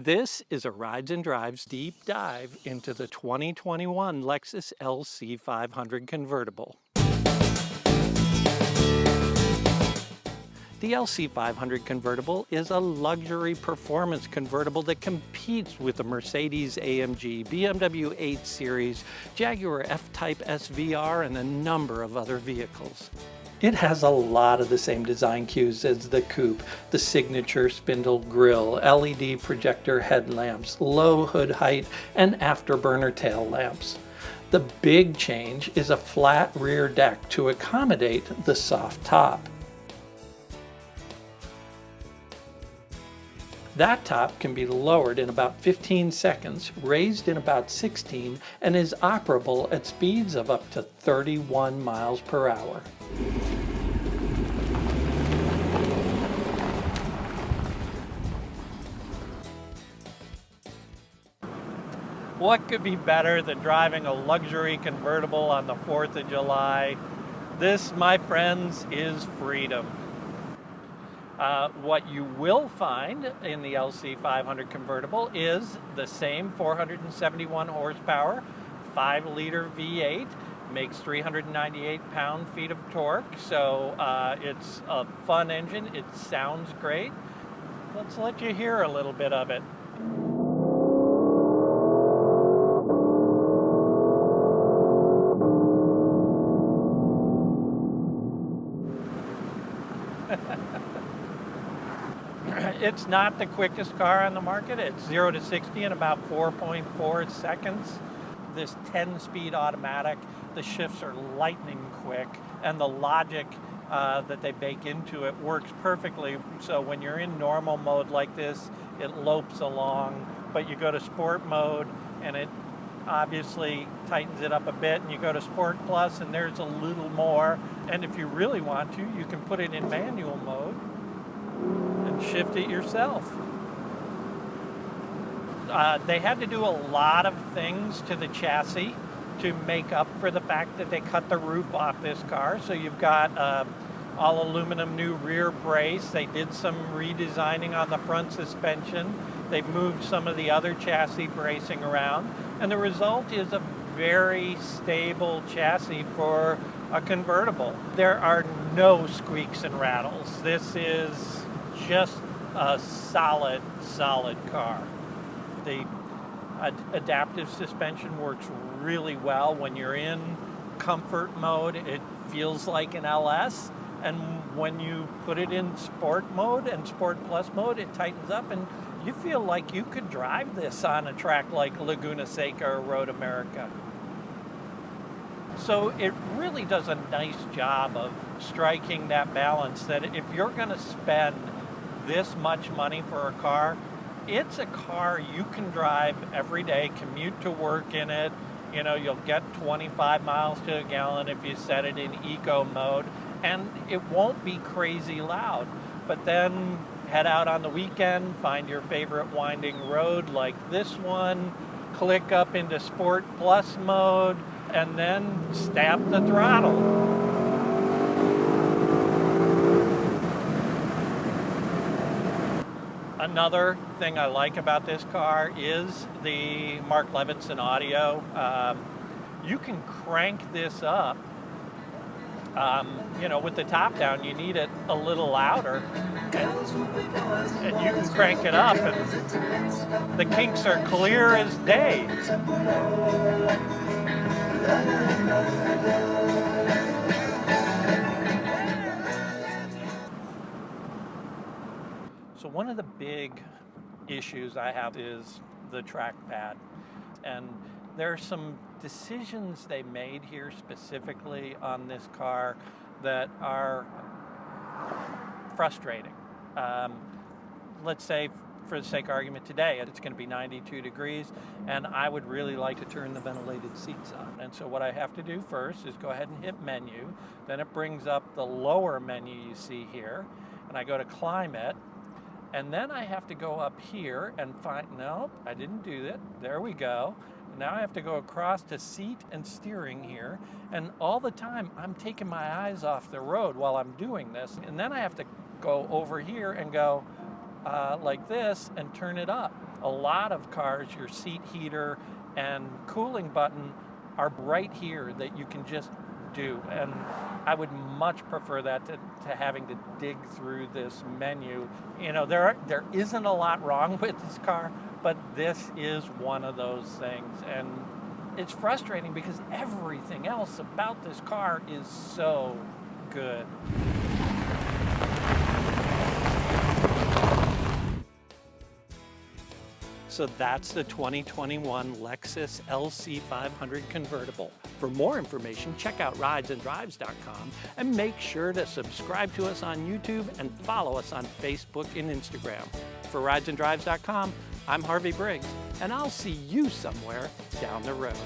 This is a Rides and Drives deep dive into the 2021 Lexus LC500 Convertible. The LC500 Convertible is a luxury performance convertible that competes with the Mercedes-AMG, BMW 8 Series, Jaguar F-Type SVR, and a number of other vehicles. It has a lot of the same design cues as the coupe: the signature spindle grille, LED projector headlamps, low hood height, and afterburner tail lamps. The big change is a flat rear deck to accommodate the soft top. That top can be lowered in about 15 seconds, raised in about 16, and is operable at speeds of up to 31 miles per hour. What could be better than driving a luxury convertible on the 4th of July? This, my friends, is freedom. What you will find in the LC500 Convertible is the same 471 horsepower, 5-liter V8, makes 398 pound-feet of torque, so it's a fun engine. It sounds great. Let's let you hear a little bit of it. It's not the quickest car on the market. It's 0 to 60 in about 4.4 seconds. This 10-speed automatic, the shifts are lightning quick, and the logic that they bake into it works perfectly. So when you're in normal mode like this, it lopes along, but you go to sport mode and it obviously tightens it up a bit, and you go to Sport Plus and there's a little more. And if you really want to, you can put it in manual mode and shift it yourself. They had to do a lot of things to the chassis to make up for the fact that they cut the roof off this car. So you've got all aluminum new rear brace. They did some redesigning on the front suspension. They've moved some of the other chassis bracing around. And the result is a very stable chassis for a convertible. There are no squeaks and rattles. This is just a solid car. The adaptive suspension works really well when you're in comfort mode. It feels like an LS, and when you put it in sport mode and Sport Plus mode, it tightens up, and you feel like you could drive this on a track like Laguna Seca or Road America. So it really does a nice job of striking that balance that if you're going to spend this much money for a car, it's a car you can drive every day, commute to work in it. You know, you'll get 25 miles to a gallon if you set it in eco mode, and it won't be crazy loud. But then head out on the weekend, find your favorite winding road like this one, click up into Sport Plus mode, and then stab the throttle. Another thing I like about this car is the Mark Levinson audio. You can crank this up. With the top down, you need it a little louder, and you can crank it up, and the kinks are clear as day. So one of the big issues I have is the trackpad, and there are some decisions they made here specifically on this car that are frustrating. Let's say, for the sake of argument today, it's going to be 92 degrees, and I would really like to turn the ventilated seats on. And so what I have to do first is go ahead and hit menu. Then it brings up the lower menu you see here, and I go to climate. And then I have to go up here and find, nope, I didn't do that. There we go. Now I have to go across to seat and steering here. And all the time I'm taking my eyes off the road while I'm doing this. And then I have to go over here and go, like this and turn it up. A lot of cars, your seat heater and cooling button are right here that you can just do. And I would much prefer that to having to dig through this menu. You know, there isn't a lot wrong with this car, but this is one of those things. And it's frustrating because everything else about this car is so good. So that's the 2021 Lexus LC500 Convertible. For more information, check out ridesanddrives.com and make sure to subscribe to us on YouTube and follow us on Facebook and Instagram. For ridesanddrives.com, I'm Harvey Briggs, and I'll see you somewhere down the road.